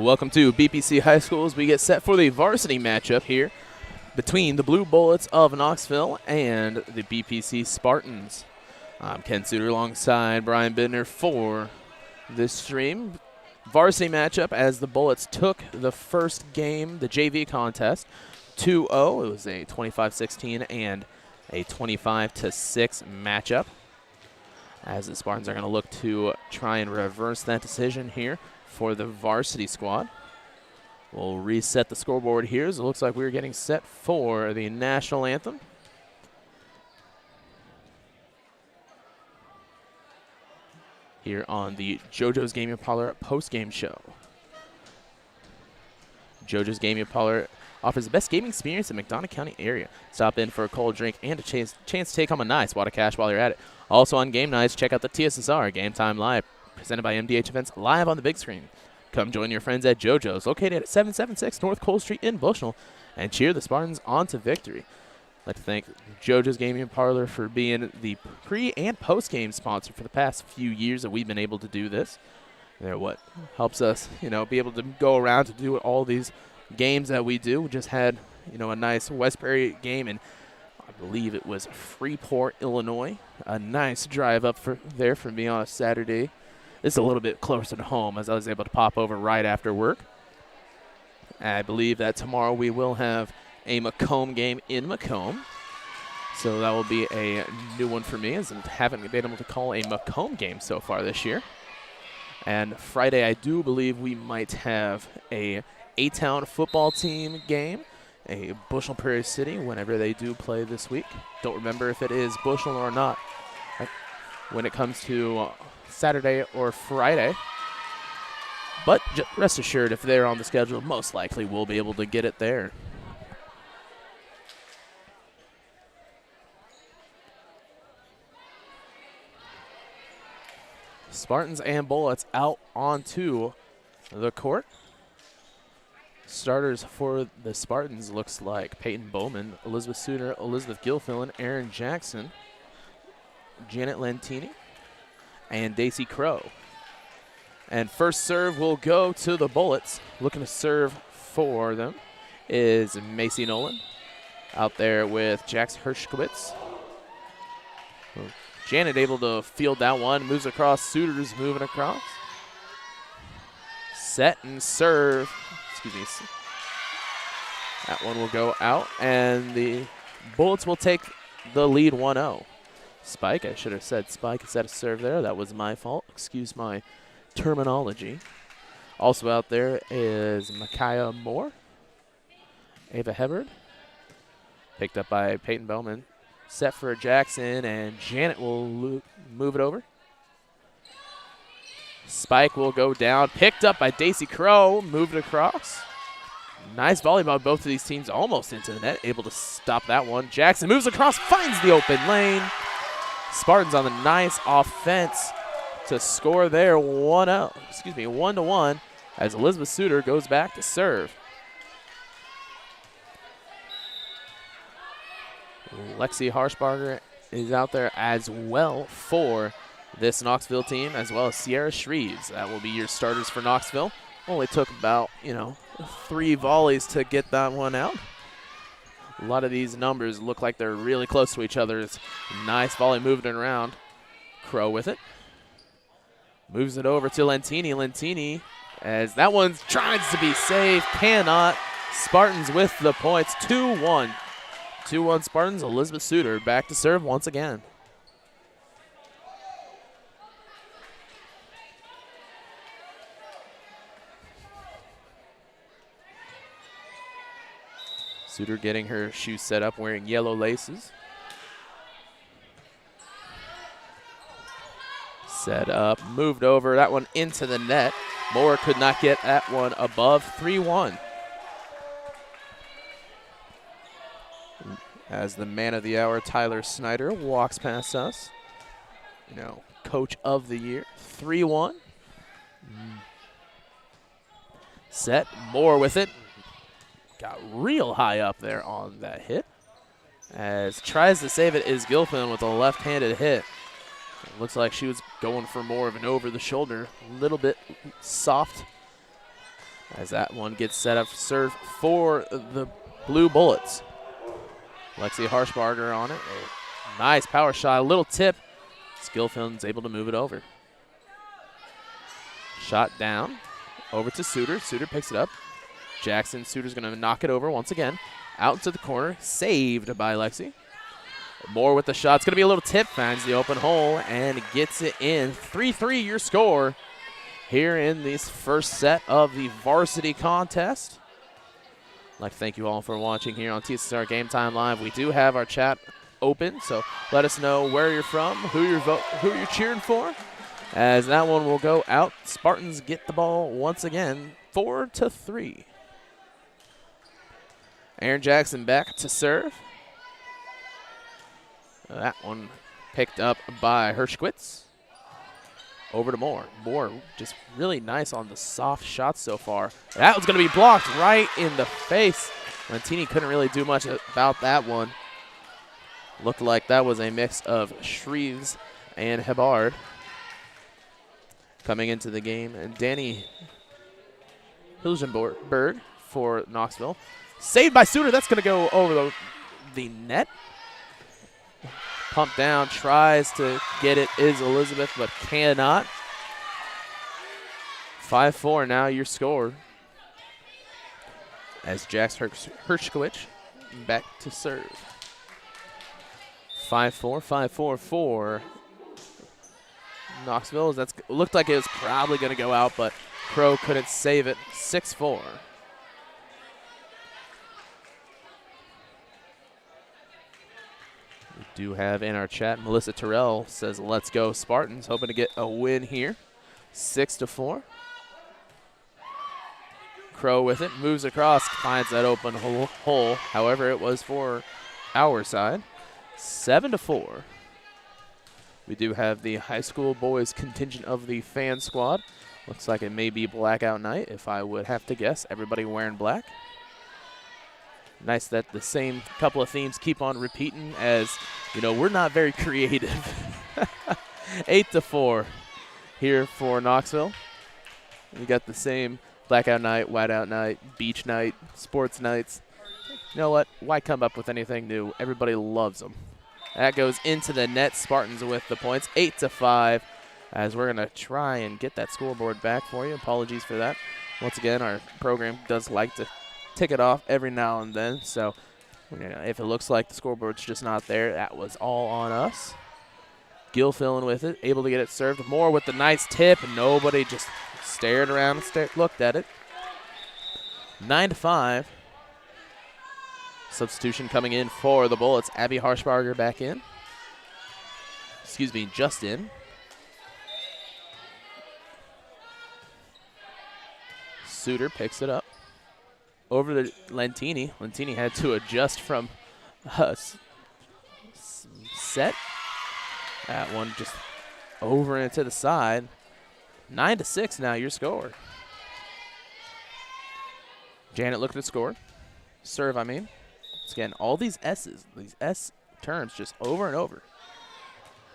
Welcome to BPC High School as we get set for the varsity matchup here between the Blue Bullets of Knoxville and the BPC Spartans. I'm Ken Suter alongside Brian Bidner for this stream. Varsity matchup as the Bullets took the first game, the JV contest, 2-0. It was a 25-16 and a 25-6 matchup, as the Spartans are going to look to try and reverse that decision here for the varsity squad. We'll reset the scoreboard here as it looks like we're getting set for the national anthem. Here on the JoJo's Gaming Parlor post-game show. JoJo's Gaming Parlor offers the best gaming experience in the McDonough County area. Stop in for a cold drink and a chance to take home a nice wad of cash while you're at it. Also on game nights, check out the TSSR Game Time Live, presented by MDH Events, live on the big screen. Come join your friends at JoJo's, located at 776 North Cole Street in Bushnell, and cheer the Spartans on to victory. I'd like to thank JoJo's Gaming Parlor for being the pre- and post-game sponsor for the past few years that we've been able to do this. They're what helps us, be able to go around to do all these games that we do. We just had, a nice West Prairie game, and I believe it was Freeport, Illinois. A nice drive up there for me on a Saturday. It's a little bit closer to home as I was able to pop over right after work. I believe that tomorrow we will have a Macomb game in Macomb. So that will be a new one for me, as I haven't been able to call a Macomb game so far this year. And Friday, I do believe we might have a A-Town football team game, a Bushnell-Prairie City, whenever they do play this week. Don't remember if it is Bushnell or not when it comes to Saturday or Friday. But rest assured, if they're on the schedule, most likely we'll be able to get it there. Spartans and Bullets out onto the court. Starters for the Spartans looks like Peyton Bowman, Elizabeth Suter, Elizabeth Gilfillan, Aaron Jackson, Janet Lentini, and Daisy Crow. And first serve will go to the Bullets. Looking to serve for them is Macy Nolan out there with Jax Hershkowitz. Janet able to field that one, moves across, Suter's moving across. Set and serve, that one will go out, and the Bullets will take the lead 1-0. Spike, I should have said spike instead of serve there. That was my fault. Excuse my terminology. Also out there is Micaiah Moore. Ava Hebard. Picked up by Peyton Bowman. Set for Jackson, and Janet will move it over. Spike will go down. Picked up by Daisy Crow. Moved across. Nice volleyball. Both of these teams almost into the net. Able to stop that one. Jackson moves across. Finds the open lane. Spartans on the nice offense to score there 1-1 as Elizabeth Suter goes back to serve. Lexi Harshbarger is out there as well for this Knoxville team, as well as Sierra Shreves. That will be your starters for Knoxville. Only took about, 3 volleys to get that one out. A lot of these numbers look like they're really close to each other. It's nice volley moving around. Crow with it. Moves it over to Lentini. Lentini, as that one tries to be safe, cannot. Spartans with the points, 2-1. 2-1 Spartans. Elizabeth Suter back to serve once again. Suter getting her shoes set up, wearing yellow laces. Set up, moved over, that one into the net. Moore could not get that one above. 3-1. As the man of the hour, Tyler Snyder, walks past us. Coach of the year. 3-1. Set, Moore with it. Got real high up there on that hit. As tries to save it is Gilfin with a left-handed hit. It looks like she was going for more of an over-the-shoulder, a little bit soft as that one gets set up serve for the Blue Bullets. Lexi Harshbarger on it. A nice power shot, a little tip. Skillfield's able to move it over. Shot down, over to Suter. Suter picks it up. Jackson, Suter's going to knock it over once again. Out into the corner, saved by Lexi. Moore with the shot. It's going to be a little tip, finds the open hole, and gets it in. 3-3 your score here in this first set of the varsity contest. I'd like to thank you all for watching here on TSSR Game Time Live. We do have our chat open, so let us know where you're from, who you're cheering for, as that one will go out. Spartans get the ball once again, 4-3. Aaron Jackson back to serve. That one picked up by Hershkowitz. Over to Moore. Moore just really nice on the soft shots so far. That was going to be blocked right in the face. Lentini couldn't really do much about that one. Looked like that was a mix of Shreves and Hebard coming into the game. And Danny Hilgenberg for Knoxville. Saved by Suter. That's going to go over the net. Pump down, tries to get it, is Elizabeth, but cannot. 5-4 now your score. As Jax Hershkowitz back to serve. 5-4, 5-4 for Knoxville. That's looked like it was probably going to go out, but Crow couldn't save it. 6-4. We do have in our chat, Melissa Terrell says, let's go Spartans, hoping to get a win here. 6-4. Crow with it, moves across, finds that open hole. However, it was for our side. 7-4. We do have the high school boys contingent of the fan squad. Looks like it may be blackout night, if I would have to guess. Everybody wearing black. Nice that the same couple of themes keep on repeating, as, you know, we're not very creative. 8-4 here for Knoxville. We got the same blackout night, whiteout night, beach night, sports nights. You know what? Why come up with anything new? Everybody loves them. That goes into the net. Spartans with the points. 8-5, as we're going to try and get that scoreboard back for you. Apologies for that. Once again, our program does like to tick it off every now and then. So, you know, if it looks like the scoreboard's just not there, that was all on us. Gill filling with it, able to get it served. Moore with the nice tip. Nobody just stared around and looked at it. 9-5. Substitution coming in for the Bullets. Abby Harshbarger back in. Excuse me, just in. Suter picks it up. Over to Lentini. Lentini had to adjust from set. That one just over and to the side. 9-6 now your score. Janet looking to score. Serve, I mean. Again, all these S's, these S terms just over and over.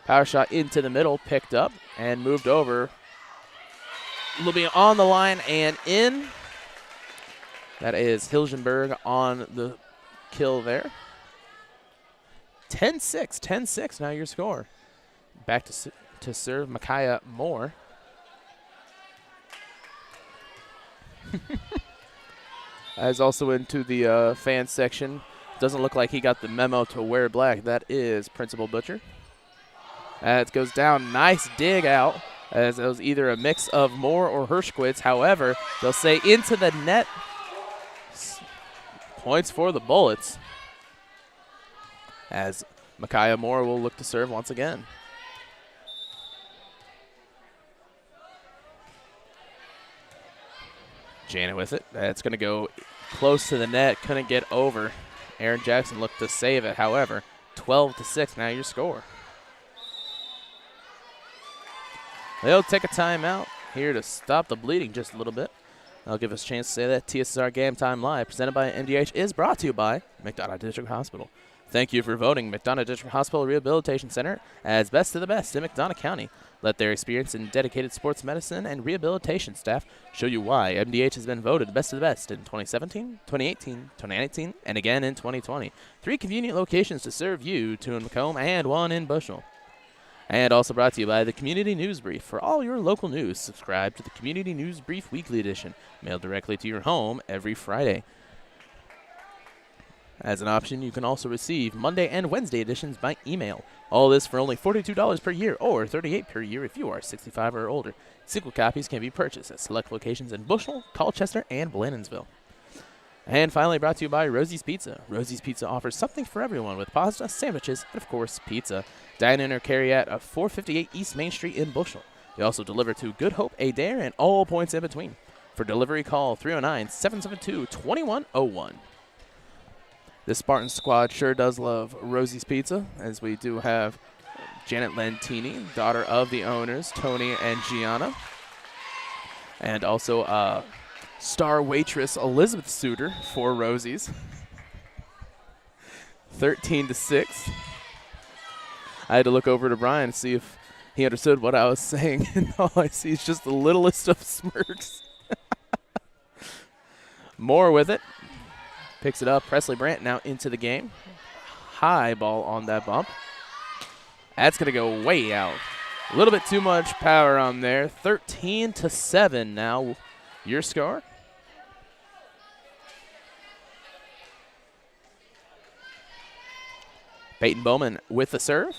Power shot into the middle, picked up and moved over. Will be on the line and in. That is Hilgenberg on the kill there. 10-6, 10-6 now your score. Back to serve Micaiah Moore. As also into the fan section. Doesn't look like he got the memo to wear black. That is Principal Butcher. It goes down. Nice dig out, as it was either a mix of Moore or Hershkowitz. However, they'll say into the net. Points for the Bullets, as Micaiah Moore will look to serve once again. Janet with it. That's going to go close to the net. Couldn't get over. Aaron Jackson looked to save it. However, 12-6 now your score. They'll take a timeout here to stop the bleeding just a little bit. I'll give us a chance to say that TSSR Game Time Live, presented by MDH, is brought to you by McDonough District Hospital. Thank you for voting McDonough District Hospital Rehabilitation Center as best of the best in McDonough County. Let their experience in dedicated sports medicine and rehabilitation staff show you why MDH has been voted best of the best in 2017, 2018, 2019, and again in 2020. 3 convenient locations to serve you, 2 in Macomb and 1 in Bushnell. And also brought to you by the Community News Brief. For all your local news, subscribe to the Community News Brief Weekly Edition, mailed directly to your home every Friday. As an option, you can also receive Monday and Wednesday editions by email. All this for only $42 per year or $38 per year if you are 65 or older. Single copies can be purchased at select locations in Bushnell, Colchester, and Blandonsville. And finally brought to you by Rosie's Pizza. Rosie's Pizza offers something for everyone with pasta, sandwiches, and of course, pizza. Dine in or carry out of 458 East Main Street in Bushnell. They also deliver to Good Hope, Adair, and all points in between. For delivery, call 309-772-2101. The Spartan squad sure does love Rosie's Pizza, as we do have Janet Lentini, daughter of the owners, Tony and Gianna. And also star waitress Elizabeth Suter for Rosie's. 13-6. I had to look over to Brian to see if he understood what I was saying, and all I see is just the littlest of smirks. More with it. Picks it up. Presley Brandt now into the game. High ball on that bump. That's going to go way out. A little bit too much power on there. 13-7 now. Your score. Peyton Bowman with the serve.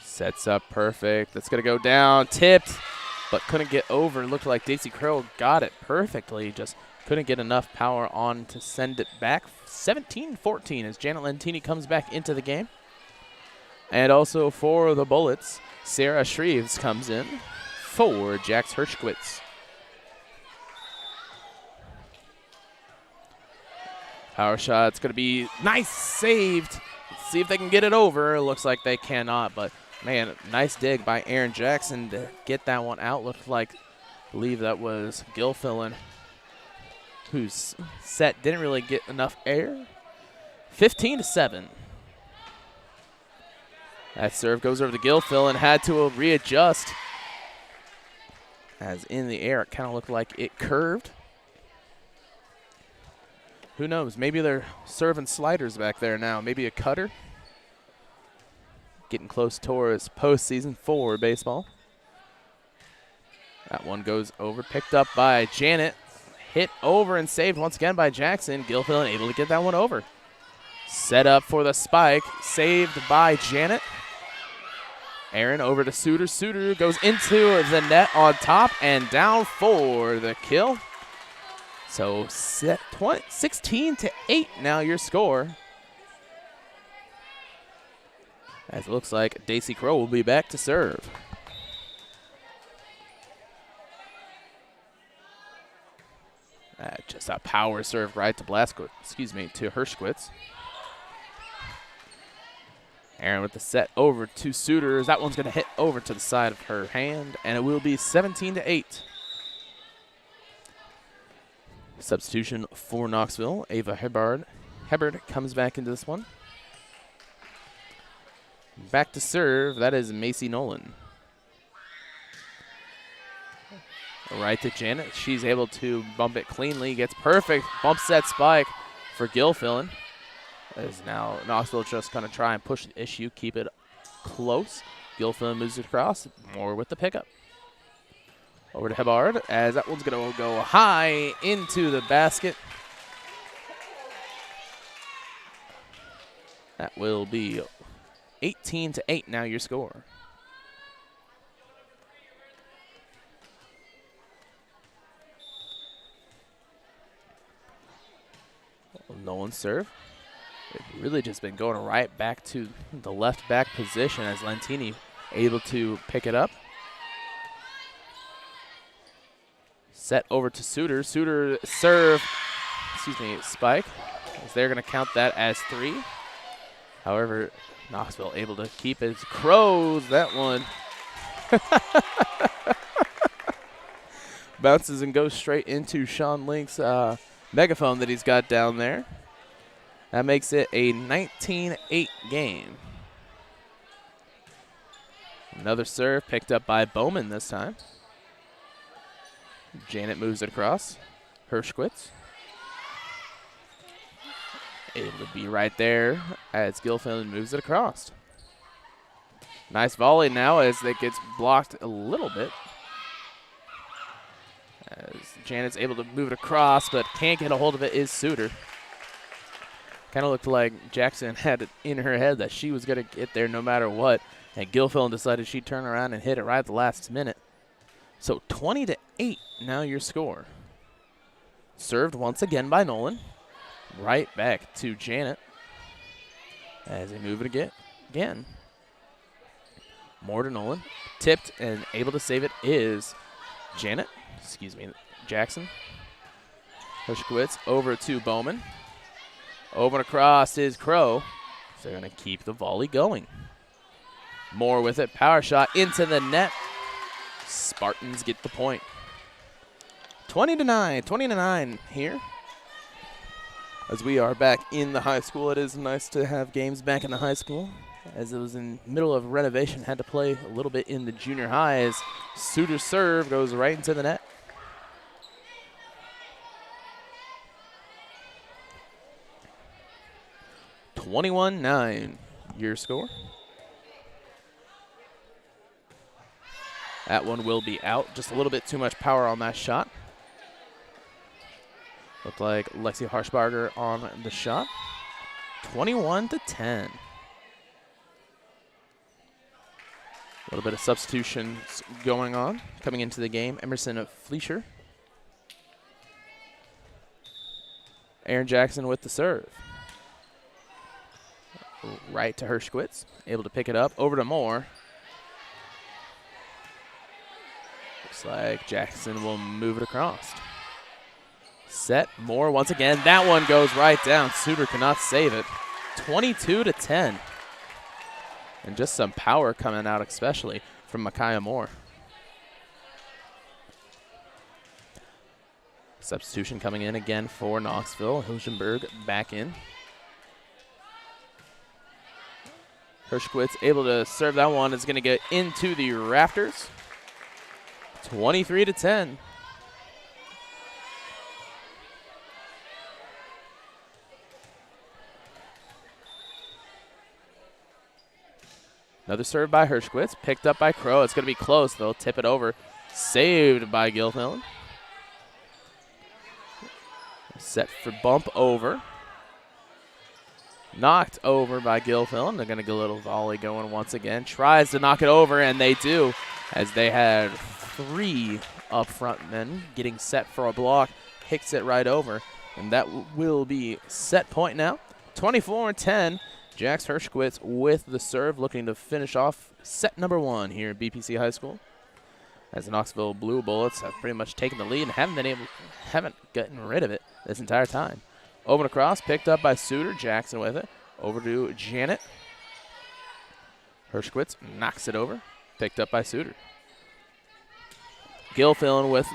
Sets up perfect. That's going to go down. Tipped, but couldn't get over. Looked like Daisy Crow got it perfectly. Just couldn't get enough power on to send it back. 17-14 as Janet Lentini comes back into the game. And also for the Bullets, Sarah Shreves comes in for Jax Hirschquitz. Power shot's going to be nice, saved. Let's see if they can get it over. Looks like they cannot, but man, nice dig by Aaron Jackson to get that one out. Looked like, I believe that was Gilfillan, whose set didn't really get enough air. 15-7. That serve goes over to Gilfillan, had to readjust. As in the air, it kind of looked like it curved. Who knows? Maybe they're serving sliders back there now. Maybe a cutter. Getting close towards postseason for baseball. That one goes over, picked up by Janet. Hit over and saved once again by Jackson. Gilfillan able to get that one over. Set up for the spike, saved by Janet. Aaron over to Suter. Suter goes into the net on top and down for the kill. So set 16-8 now your score. As it looks like Daisy Crow will be back to serve. Just a power serve right to to Hirschquitz. Aaron with the set over to Suiters. That one's going to hit over to the side of her hand, and it will be 17-8. Substitution for Knoxville. Ava Hebard comes back into this one. Back to serve. That is Macy Nolan. Right to Janet. She's able to bump it cleanly. Gets perfect. Bumps that spike for Gilfillan. As now Knoxville just going to try and push the issue, keep it close. Gilfillan moves it across. More with the pickup. Over to Hebard as that one's going to go high into the basket. That will be 18-8 now your score. Nolan serve. They've really just been going right back to the left back position as Lentini able to pick it up. Set over to Suter. Suter serve, spike. As they're going to count that as 3. However, Knoxville able to keep his Crows that one. Bounces and goes straight into Sean Link's megaphone that he's got down there. That makes it a 19-8 game. Another serve picked up by Bowman this time. Janet moves it across. Hershkowitz able to be right there as Gilfillan moves it across. Nice volley now as it gets blocked a little bit. As Janet's able to move it across, but can't get a hold of it is Suter. Kind of looked like Jackson had it in her head that she was going to get there no matter what, and Gilfillan decided she'd turn around and hit it right at the last minute. So 20-8 now your score. Served once again by Nolan. Right back to Janet as they move it again. More to Nolan. Tipped and able to save it is Jackson. Hershkowitz over to Bowman. Over and across is Crow. So they're going to keep the volley going. Moore with it. Power shot into the net. Spartans get the point. 20-9 here. As we are back in the high school, it is nice to have games back in the high school. As it was in middle of renovation, had to play a little bit in the junior high as Suter's serve goes right into the net. (21-9) your score. That one will be out. Just a little bit too much power on that shot. Looked like Lexi Harshbarger on the shot. 21-10. A little bit of substitutions going on. Coming into the game, Emerson Fleischer. Aaron Jackson with the serve. Right to Hershkowitz. Able to pick it up. Over to Moore. Looks like Jackson will move it across. Set. Moore once again. That one goes right down. Suter cannot save it. 22-10. And just some power coming out, especially from Micaiah Moore. Substitution coming in again for Knoxville. Hilgenberg back in. Hershkowitz able to serve that one. It's going to get into the rafters. 23-10. Another serve by Hershkowitz. Picked up by Crow. It's going to be close. They'll tip it over. Saved by Gilfillan. Set for bump over. Knocked over by Gilfillan. They're going to get a little volley going once again. Tries to knock it over, and they do, as they had three up front men getting set for a block. Hicks it right over, and that will be set point now. 24-10. Jax Hershkowitz with the serve, looking to finish off set number one here at BPC High School. As the Knoxville Blue Bullets have pretty much taken the lead and haven't gotten rid of it this entire time. Over and across, picked up by Suter. Jackson with it. Over to Janet. Hershkowitz knocks it over. Picked up by Suter. Gilfillan with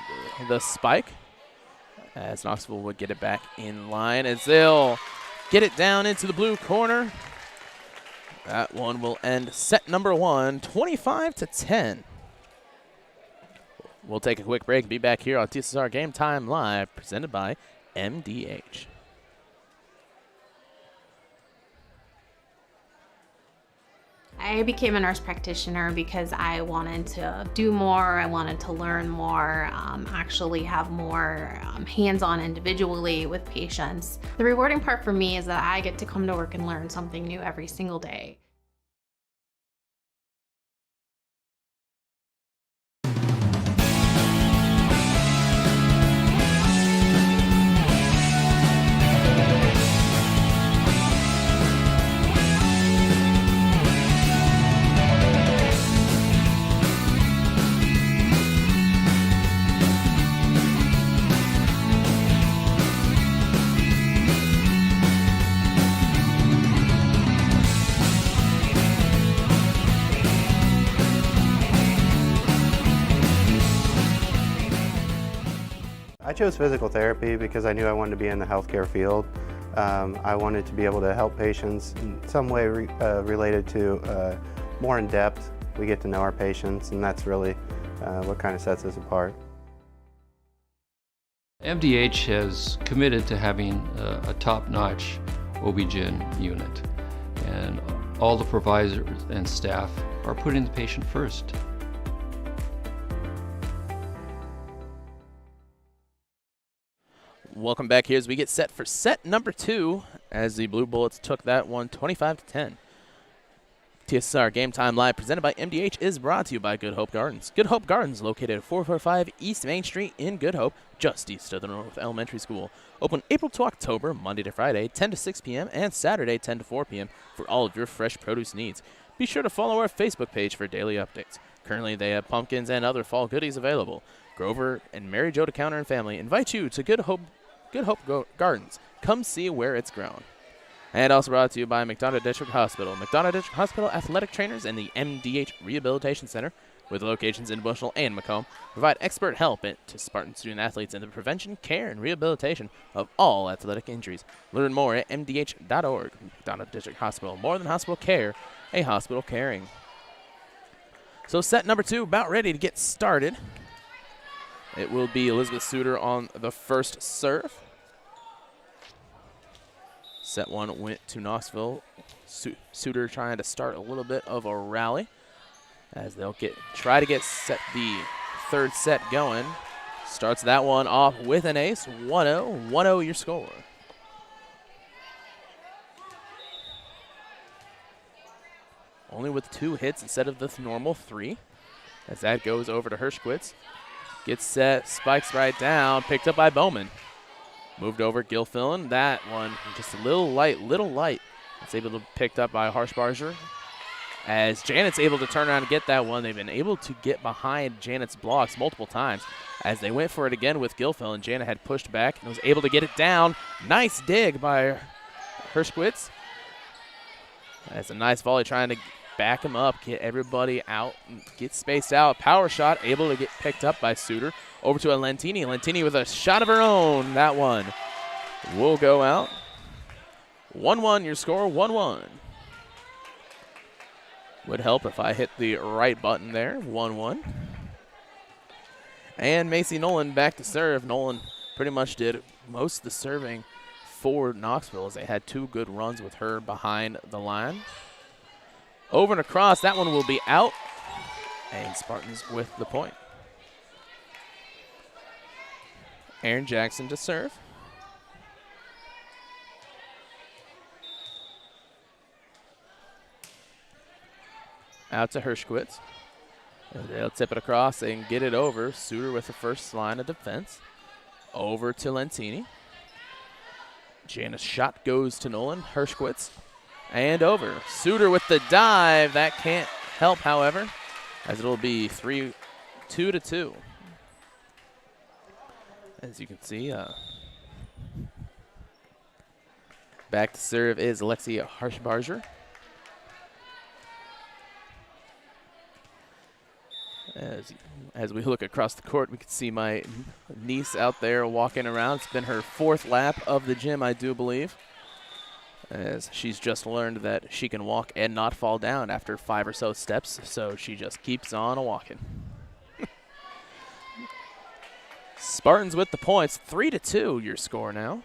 the spike. As Knoxville would get it back in line as they'll get it down into the blue corner. That one will end set number one, 25-10. We'll take a quick break and be back here on TSSR Game Time Live, presented by MDH. I became a nurse practitioner because I wanted to do more, I wanted to learn more, actually have more hands-on individually with patients. The rewarding part for me is that I get to come to work and learn something new every single day. chose physical therapy because I knew I wanted to be in the healthcare field. I wanted to be able to help patients in some way related to more in depth. We get to know our patients, and that's really what kind of sets us apart. MDH has committed to having a top-notch OB-GYN unit, and all the providers and staff are putting the patient first. Welcome back here as we get set for set number 2 as the Blue Bullets took that one 25-10. TSSR Game Time Live presented by MDH is brought to you by Good Hope Gardens. Good Hope Gardens located at 445 East Main Street in Good Hope, just east of the North Elementary School. Open April to October, Monday to Friday, 10 to 6 p.m. and Saturday, 10 to 4 p.m. for all of your fresh produce needs. Be sure to follow our Facebook page for daily updates. Currently, they have pumpkins and other fall goodies available. Grover and Mary Jo DeCounter and family invite you to Good Hope Gardens. Come see where it's grown. And also brought to you by McDonough District Hospital. McDonough District Hospital athletic trainers and the MDH Rehabilitation Center, with locations in Bushnell and Macomb, provide expert help to Spartan student athletes in the prevention, care, and rehabilitation of all athletic injuries. Learn more at mdh.org. McDonough District Hospital, more than hospital care, a hospital caring. So set number 2 about ready to get started. It will be Elizabeth Suter on the first serve. Set 1 went to Knoxville. Suter trying to start a little bit of a rally as they'll try to get the third set going. Starts that one off with an ace. 1-0. 1-0 your score. Only with 2 hits instead of the normal 3. As that goes over to Hirschquitz. Gets set, spikes right down, picked up by Bowman. Moved over Gilfillan. That one just a little light. It's able to be picked up by Harshbarger. As Janet's able to turn around and get that one, they've been able to get behind Janet's blocks multiple times. As they went for it again with Gilfillan, Janet had pushed back and was able to get it down. Nice dig by Hirschquitz. That's a nice volley trying to back him up, get everybody out, get spaced out. Power shot able to get picked up by Suter. Over to a Lentini. Lentini with a shot of her own. That one will go out. 1-1 your score, 1-1. Would help if I hit the right button there, 1-1. And Macy Nolan back to serve. Nolan pretty much did most of the serving for Knoxville as they had 2 good runs with her behind the line. Over and across, that one will be out. And Spartans with the point. Aaron Jackson to serve. Out to Hirschquitz. They'll tip it across and get it over. Suter with the first line of defense. Over to Lentini. Janet's shot goes to Nolan. Hirschquitz. And over. Suter with the dive. That can't help, however, as it'll be 2-2. As you can see, back to serve is Alexia Harshbarger. As we look across the court, we can see my niece out there walking around. It's been her 4th lap of the gym, I do believe, as she's just learned that she can walk and not fall down after 5 or so steps, so she just keeps on walking. Spartans with the points, 3-2 your score now.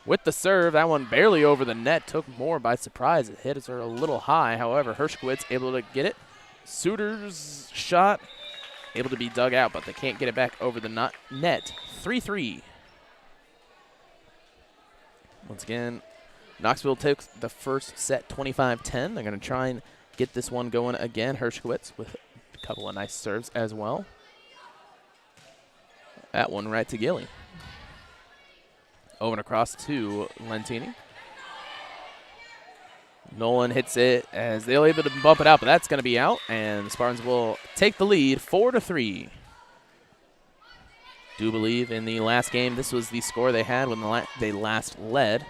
With the serve, that one barely over the net, took more by surprise. It hit her a little high. However, Hirschquitz able to get it. Suter's shot able to be dug out, but they can't get it back over the net. 3-3. Once again, Knoxville takes the first set 25-10. They're going to try and get this one going again. Hirschquitz with a couple of nice serves as well. That one right to Gilly. Over and across to Lentini. Nolan hits it as they're able to bump it out, but that's going to be out, and the Spartans will take the lead 4-3. Do believe in the last game this was the score they had when they last led,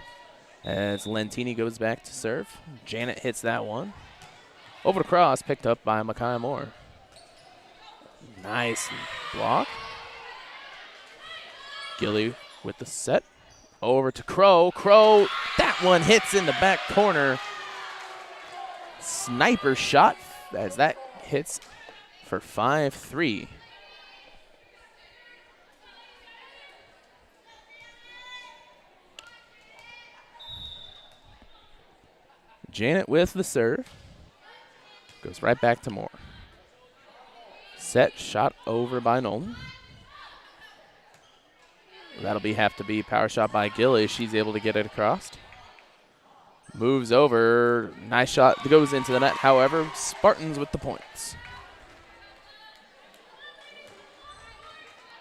as Lentini goes back to serve. Janet hits that one. Over to cross, picked up by Makai Moore. Nice block. Gilly with the set. Over to Crow. Crow, that one hits in the back corner. Sniper shot as that hits for 5-3. Janet with the serve. Goes right back to Moore. Set shot over by Nolan. That'll have to be power shot by Gilly. She's able to get it across. Moves over. Nice shot that goes into the net. However, Spartans with the points.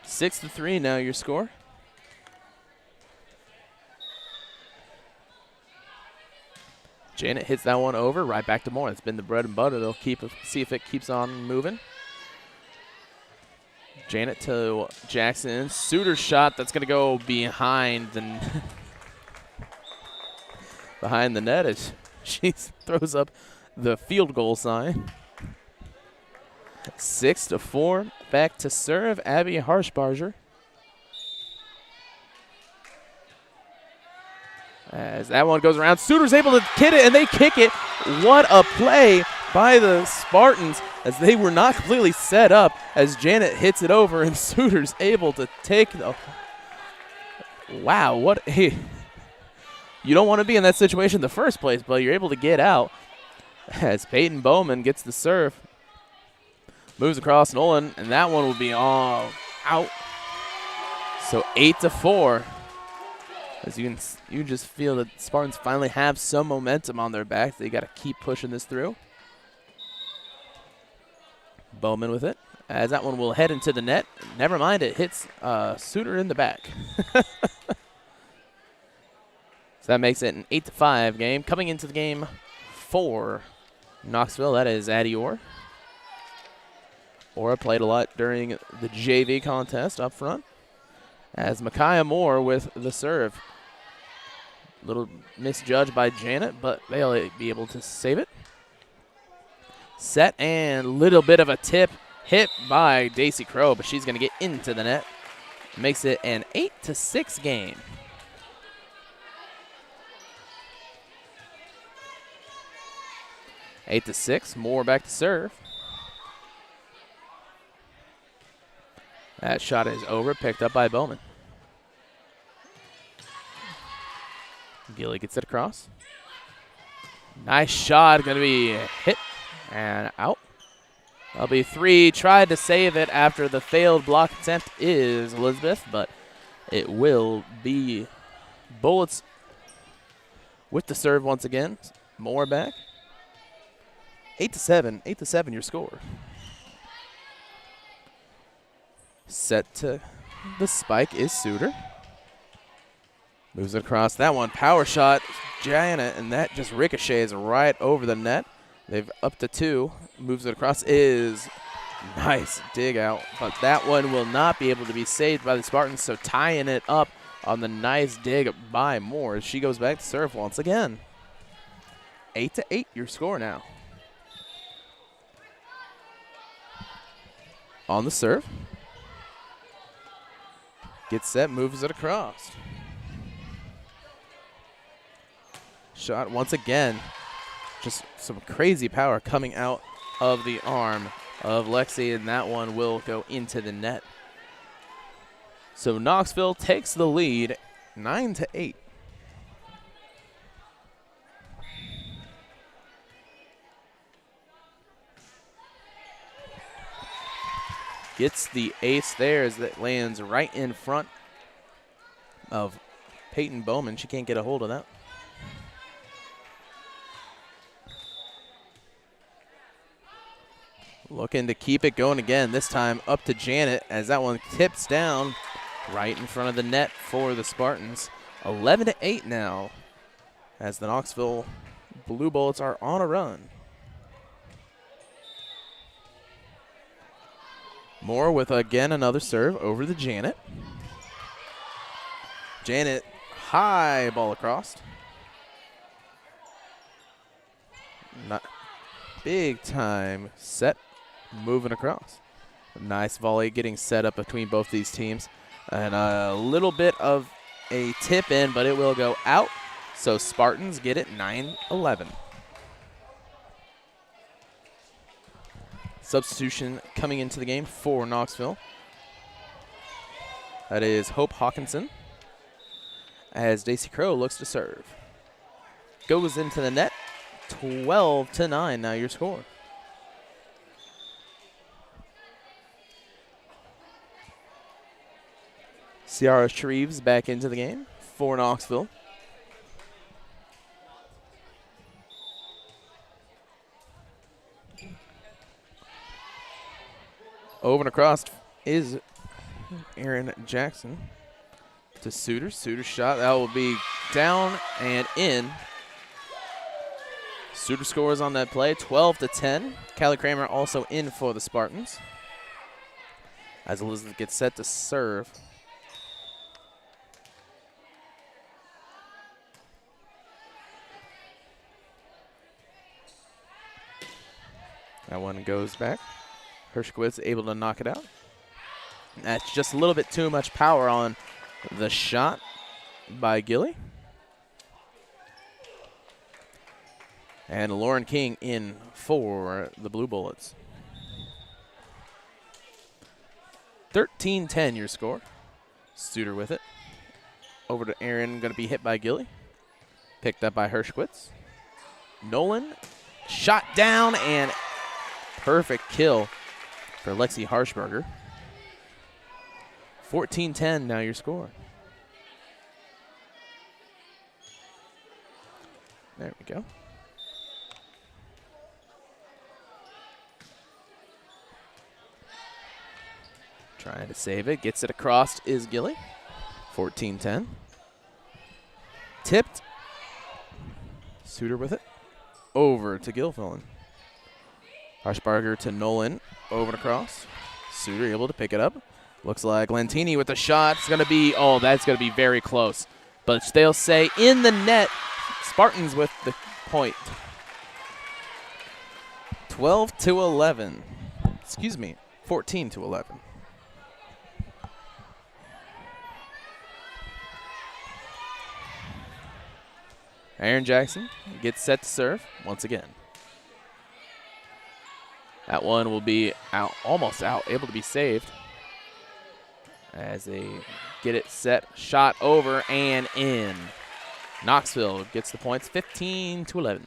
6-3 now your score. Janet hits that one over, right back to Moore. It's been the bread and butter. They'll see if it keeps on moving. Janet to Jackson. Suter shot that's going to go behind the behind the net as she throws up the field goal sign. 6-4. Back to serve Abby Harshbarger. As that one goes around, Suter's able to hit it, and they kick it. What a play by the Spartans as they were not completely set up as Janet hits it over, and Suter's able to take the... Wow, what a... You don't want to be in that situation in the first place, but you're able to get out as Peyton Bowman gets the serve. Moves across Nolan, and that one will be all out. So 8-4. As you just feel that Spartans finally have some momentum on their back. They got to keep pushing this through. Bowman with it. As that one will head into the net. Never mind, it hits Suter in the back. So that makes it an 8-5 game. Coming into the game for Knoxville, that is Addie Orr. Orr played a lot during the JV contest up front. As Micaiah Moore with the serve. Little misjudged by Janet, but they'll be able to save it. Set and little bit of a tip hit by Daisy Crow, but she's going to get into the net. Makes it an 8-6 game. Eight to 6, Moore back to serve. That shot is over, picked up by Bowman. Gilly gets it across. Nice shot, going to be hit and out. That'll be 3. Tried to save it after the failed block attempt is Elizabeth, but it will be Bullets with the serve once again. Moore back. 8-7, 8-7 your score. Set to the spike is Suter. Moves it across that one. Power shot, Janet, and that just ricochets right over the net. They've up to 2. Moves it across is nice dig out, but that one will not be able to be saved by the Spartans, so tying it up on the nice dig by Moore. She goes back to serve once again. 8-8 your score now. On the serve. Gets set, moves it across. Shot once again. Just some crazy power coming out of the arm of Lexi, and that one will go into the net. So Knoxville takes the lead 9-8. Gets the ace there as that lands right in front of Peyton Bowman. She can't get a hold of that. Looking to keep it going again, this time up to Janet as that one tips down right in front of the net for the Spartans. 11-8 now as the Knoxville Blue Bullets are on a run. Moore with, again, another serve over to Janet. Janet, high ball across. Not big time set, moving across. Nice volley getting set up between both these teams. And a little bit of a tip in, but it will go out. So Spartans get it 9-11. Substitution coming into the game for Knoxville. That is Hope Hawkinson, as Daisy Crow looks to serve. Goes into the net, 12-9 now your score. Ciara Shreves back into the game for Knoxville. Over and across is Aaron Jackson to Suter. Suter's shot, that will be down and in. Suter scores on that play, 12-10. Callie Kramer also in for the Spartans, as Elizabeth gets set to serve. That one goes back. Hershkowitz able to knock it out. That's just a little bit too much power on the shot by Gilly. And Lauren King in for the Blue Bullets. 13-10 your score. Suter with it. Over to Aaron, going to be hit by Gilly. Picked up by Hershkowitz. Nolan, shot down, and perfect kill for Lexi Harshberger. 14-10 now your score. There we go. Trying to save it. Gets it across is Gilly. 14-10. Tipped. Suter with it. Over to Gilfillan. Harshbarger to Nolan. Over and across. Suter able to pick it up. Looks like Lantini with the shot. It's going to be, oh, that's going to be very close. But they'll say in the net. Spartans with the point. 12-11. Excuse me, 14-11. Aaron Jackson gets set to serve once again. That one will be out, almost out, able to be saved. As they get it set, shot over and in. Knoxville gets the points, 15-11.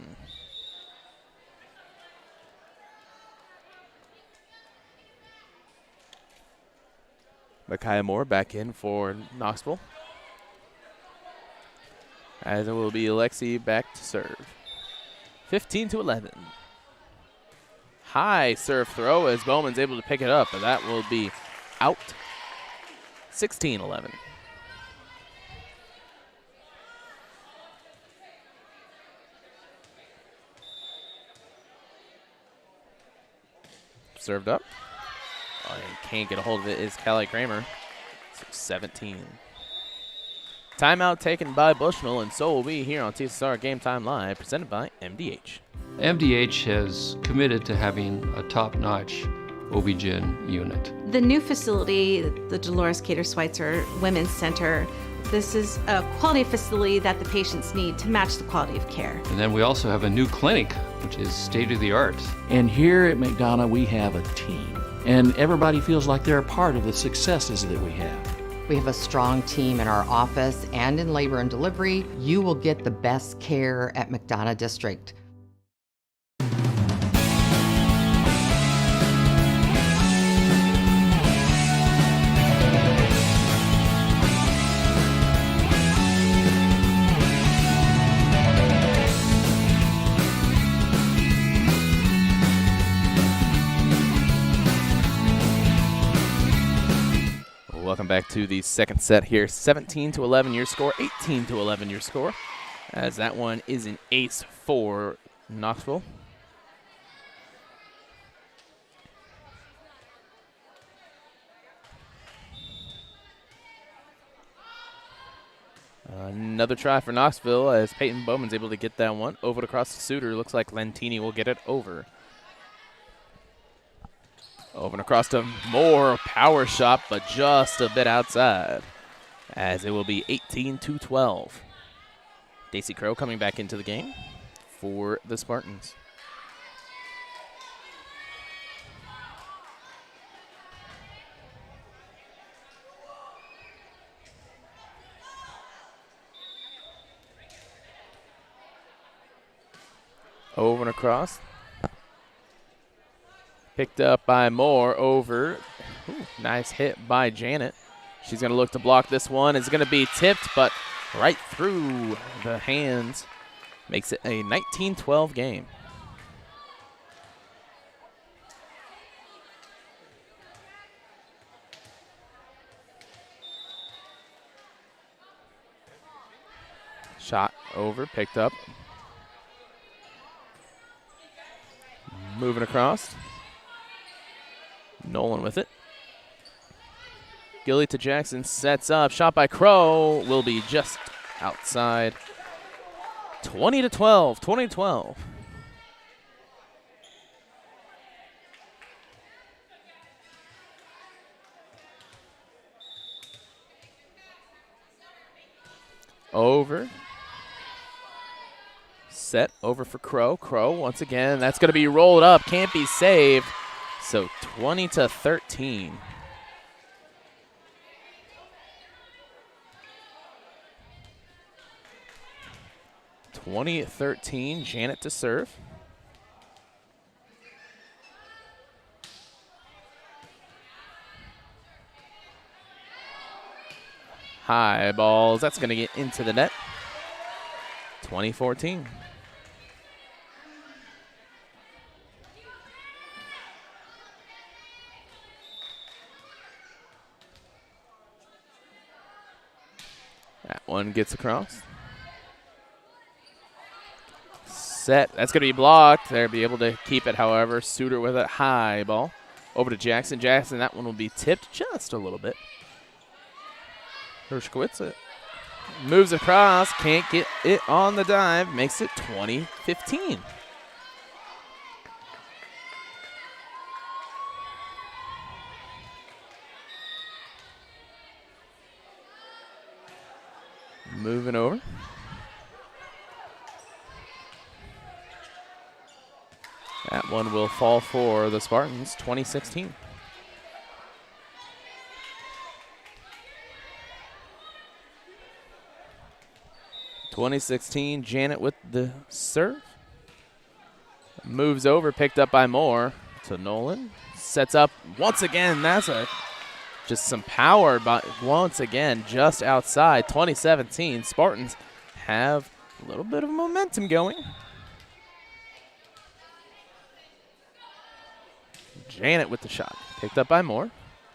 Micaiah Moore back in for Knoxville. As it will be Alexi back to serve. 15-11. High serve throw as Bowman's able to pick it up, but that will be out. 16-11. Served up. Oh, and can't get a hold of it is Callie Kramer. So 17. Timeout taken by Bushnell, and so will be here on TSSR Game Time Live, presented by MDH. MDH has committed to having a top-notch OB-GYN unit. The new facility, the Dolores Cater Schweitzer Women's Center, this is a quality facility that the patients need to match the quality of care. And then we also have a new clinic, which is state-of-the-art. And here at McDonough, we have a team, and everybody feels like they're a part of the successes that we have. We have a strong team in our office and in labor and delivery. You will get the best care at McDonough District. Welcome back to the second set here. 17-11 your score, 18-11 your score, as that one is an ace for Knoxville. Another try for Knoxville as Peyton Bowman's able to get that one. Over across to Suter. Looks like Lantini will get it over. Over and across to Moore. Power shot, but just a bit outside, as it will be 18-12. Daisy Crow coming back into the game for the Spartans. Over and across. Picked up by Moore over. Ooh, nice hit by Janet. She's going to look to block this one. It's going to be tipped, but right through the hands. Makes it a 19-12 game. Shot over, picked up. Moving across. Nolan with it. Gilly to Jackson, sets up. Shot by Crow will be just outside. 20-12, 20-12. Over. Set over for Crow. Crow once again. That's going to be rolled up. Can't be saved. So 20-13. Janet to serve. High balls. That's going to get into the net. 20-14. That one gets across. Set. That's going to be blocked. They'll be able to keep it, however. Suter with a high ball. Over to Jackson. Jackson, that one will be tipped just a little bit. Hershkowitz moves across. Can't get it on the dive. Makes it 20-15. Moving over. That one will fall for the Spartans, 20-16. Janet with the serve. Moves over, picked up by Moore to Nolan. Sets up once again. That's just some power, but once again, just outside. 20-17. Spartans have a little bit of momentum going. Janet with the shot. Picked up by Moore.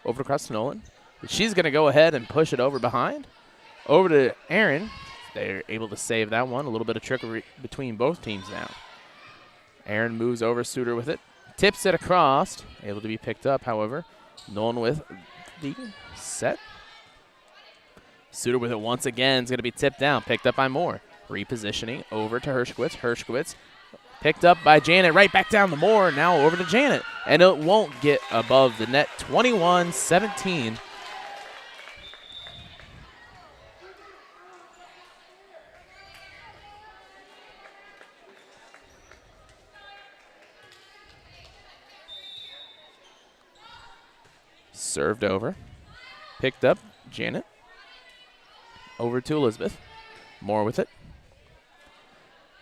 Over across to Nolan. She's going to go ahead and push it over behind. Over to Aaron. They're able to save that one. A little bit of trickery between both teams now. Aaron moves over. Suter with it. Tips it across. Able to be picked up, however. Nolan with the set. Suter with it once again. It's going to be tipped down. Picked up by Moore. Repositioning over to Hershkowitz. Hershkowitz picked up by Janet. Right back down to Moore. Now over to Janet. And it won't get above the net. 21-17. Served over. Picked up. Janet. Over to Elizabeth. Moore with it.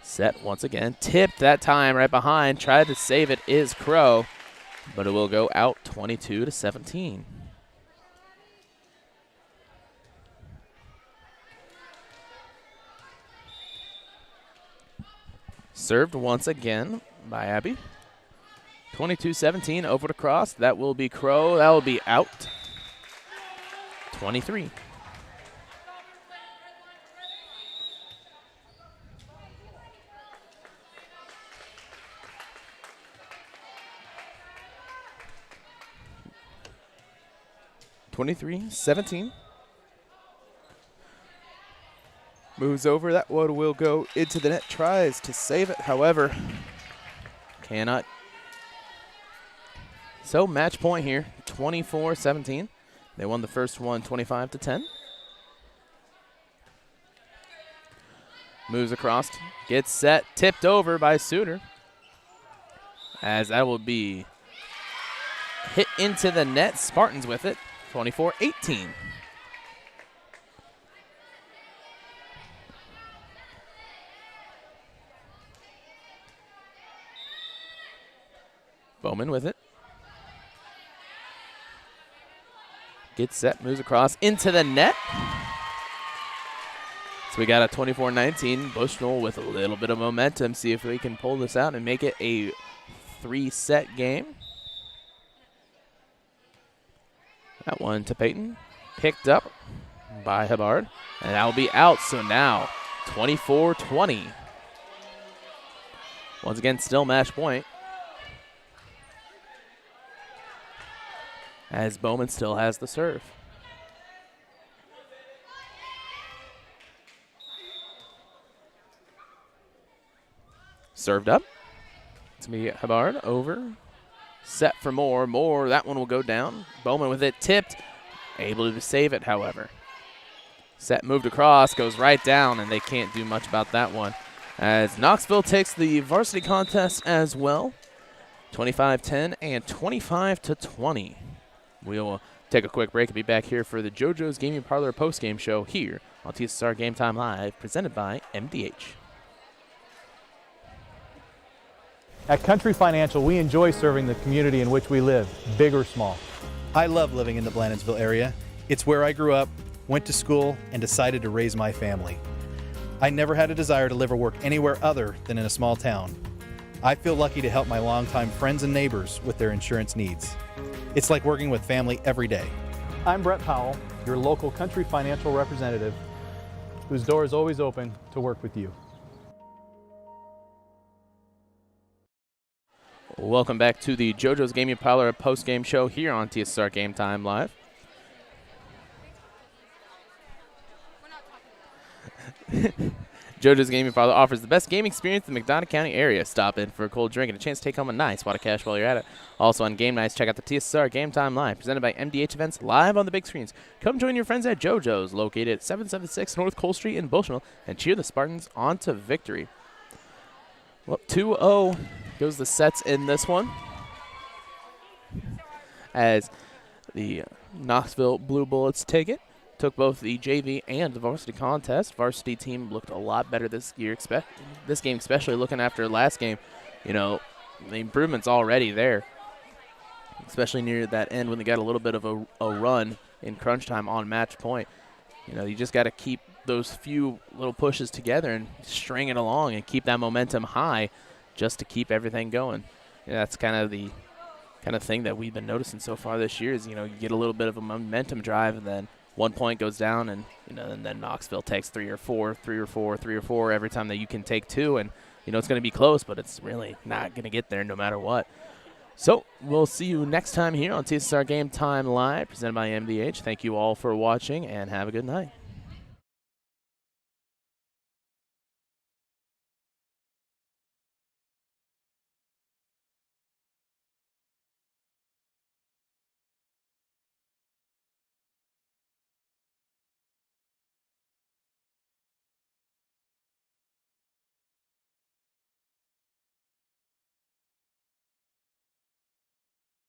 Set once again. Tipped that time right behind. Tried to save it is Crow, but it will go out 22-17. Served once again by Abby. 22-17 over to cross. That will be Crow. That will be out. 23. (23-17). Moves over. That one will go into the net. Tries to save it. However, cannot So match point here, 24-17. They won the first one 25-10. Moves across, gets set, tipped over by Suter. As that will be hit into the net. Spartans with it, 24-18. Bowman with it. Gets set, moves across into the net. So we got a 24-19. Bushnell with a little bit of momentum. See if we can pull this out and make it a 3-set game. That one to Peyton. Picked up by Hubbard. And that will be out. So now 24-20. Once again, still match point. As Bowman still has the serve. Served up. It's going to be Hubbard over. Set for more. More. That one will go down. Bowman with it tipped. Able to save it, however. Set moved across. Goes right down, and they can't do much about that one. As Knoxville takes the varsity contest as well. 25-10 and 25-20. We'll take a quick break and be back here for the JoJo's Gaming Parlor post-game show here on TSSR Game Time Live, presented by MDH. At Country Financial, we enjoy serving the community in which we live, big or small. I love living in the Blandonsville area. It's where I grew up, went to school, and decided to raise my family. I never had a desire to live or work anywhere other than in a small town. I feel lucky to help my longtime friends and neighbors with their insurance needs. It's like working with family every day. I'm Brett Powell, your local Country Financial representative, whose door is always open to work with you. Welcome back to the JoJo's Gaming Parlor post-game show here on TSSR Game Time Live. JoJo's Gaming Parlor offers the best gaming experience in the McDonough County area. Stop in for a cold drink and a chance to take home a nice wad of cash while you're at it. Also on game nights, check out the TSSR Game Time Live, presented by MDH Events, live on the big screens. Come join your friends at JoJo's, located at 776 North Cole Street in Bushnell, and cheer the Spartans on to victory. Well, 2-0 goes the sets in this one, as the Knoxville Blue Bullets take it. Took both the JV and the varsity contest. Varsity team looked a lot better this year. This game, especially looking after last game, you know, the improvement's already there, especially near that end when they got a little bit of a run in crunch time on match point. You know, you just got to keep those few little pushes together and string it along and keep that momentum high just to keep everything going. Yeah, that's kind of the thing that we've been noticing so far this year is, you know, you get a little bit of a momentum drive and then 1 point goes down, and you know, and then Knoxville takes 3 or 4 every time that you can take 2, and you know it's going to be close, but it's really not going to get there no matter what. So we'll see you next time here on TSSR Game Time Live, presented by MDH. Thank you all for watching, and have a good night.